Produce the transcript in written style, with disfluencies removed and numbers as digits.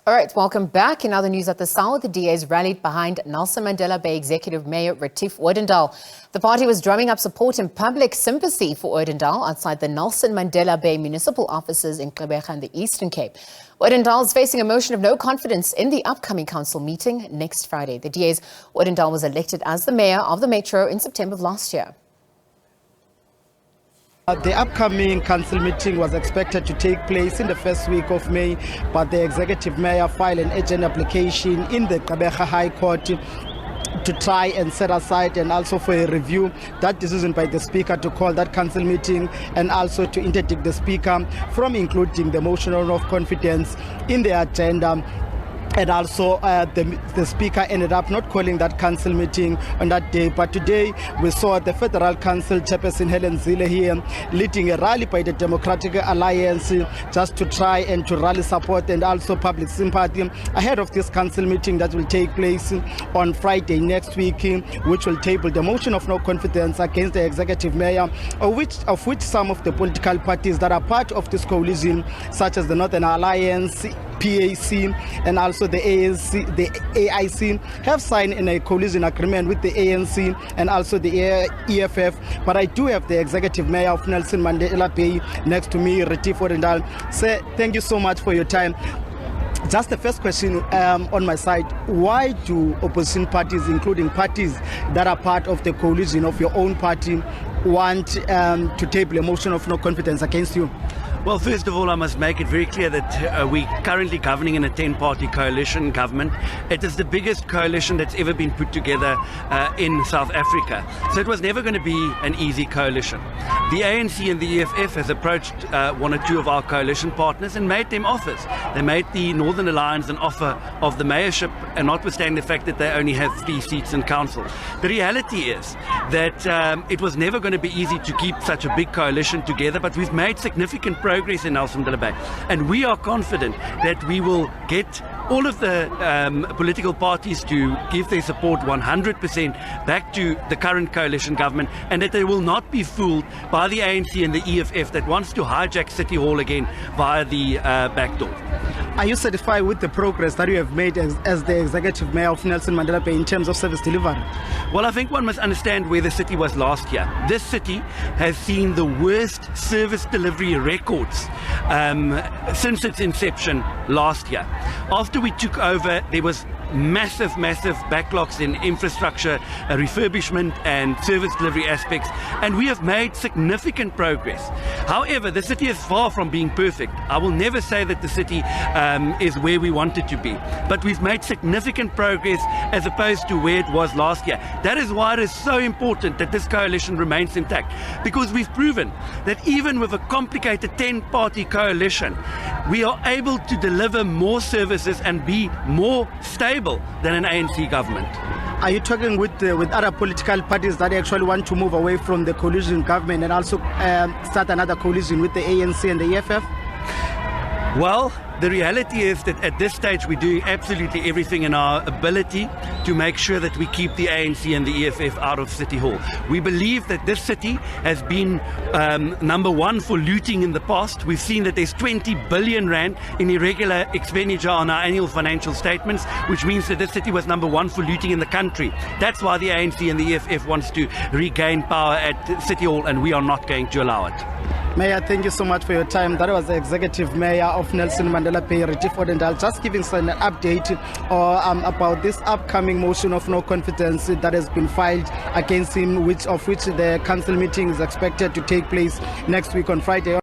All right, welcome back. In other news at the South, the DAs rallied behind Nelson Mandela Bay Executive Mayor Retief Odendaal. The party was drumming up support and public sympathy for Odendaal outside the Nelson Mandela Bay municipal offices in Gqeberha in the Eastern Cape. Odendaal is facing a motion of no confidence in the upcoming council meeting next Friday. The DA's Odendaal was elected as the mayor of the metro in September of last year. The upcoming council meeting was expected to take place in the first week of May, but the executive mayor filed an urgent application in the Gqeberha High Court to try and set aside and also for a review that decision by the speaker to call that council meeting and also to interdict the speaker from including the motion of confidence in the agenda. And also the speaker ended up not calling that council meeting on that day. But today we saw the Federal Council Chairperson Helen Zille here leading a rally by the Democratic Alliance just to try and to rally support and also public sympathy ahead of this council meeting that will take place on Friday next week, which will table the motion of no confidence against the executive mayor, of which some of the political parties that are part of this coalition, such as the Northern Alliance, PAC, and also the ANC, the AIC, have signed in a coalition agreement with the ANC and also the EFF. But I do have the executive mayor of Nelson Mandela Bay next to me, Retief Odendaal. Sir, thank you so much for your time. Just the first question on my side, why do opposition parties, including parties that are part of the coalition of your own party, want to table a motion of no confidence against you? Well, first of all, I must make it very clear that we're currently governing in a 10-party coalition government. It is the biggest coalition that's ever been put together in South Africa. So it was never going to be an easy coalition. The ANC and the EFF has approached one or two of our coalition partners and made them offers. They made the Northern Alliance an offer of the mayorship, and notwithstanding the fact that they only have 3 seats in council. The reality is that it was never going to be easy to keep such a big coalition together, but we've made significant progress in Nelson Mandela Bay, and we are confident that we will get all of the political parties to give their support 100% back to the current coalition government, and that they will not be fooled by the ANC and the EFF that wants to hijack City Hall again via the back door. Are you satisfied with the progress that you have made as the executive mayor of Nelson Mandela Bay in terms of service delivery? Well, I think one must understand where the city was last year. This city has seen the worst service delivery records since its inception last year. After we took over, there was massive backlogs in infrastructure, refurbishment and service delivery aspects, and we have made significant progress. However, the city is far from being perfect. I will never say that the city is where we want it to be, but we've made significant progress as opposed to where it was last year. That is why it is so important that this coalition remains intact, because we've proven that even with a complicated 10-party coalition, we are able to deliver more services and be more stable than an ANC government. Are you talking with other political parties that actually want to move away from the coalition government and also start another coalition with the ANC and the EFF? Well, the reality is that at this stage we're doing absolutely everything in our ability to make sure that we keep the ANC and the EFF out of City Hall. We believe that this city has been number one for looting in the past. We've seen that there's 20 billion rand in irregular expenditure on our annual financial statements, which means that this city was number one for looting in the country. That's why the ANC and the EFF wants to regain power at City Hall, and we are not going to allow it. Mayor, thank you so much for your time. That was the executive mayor of Nelson Mandela Bay, Retief Odendaal, just giving us an update about this upcoming motion of no confidence that has been filed against him, of which the council meeting is expected to take place next week on Friday.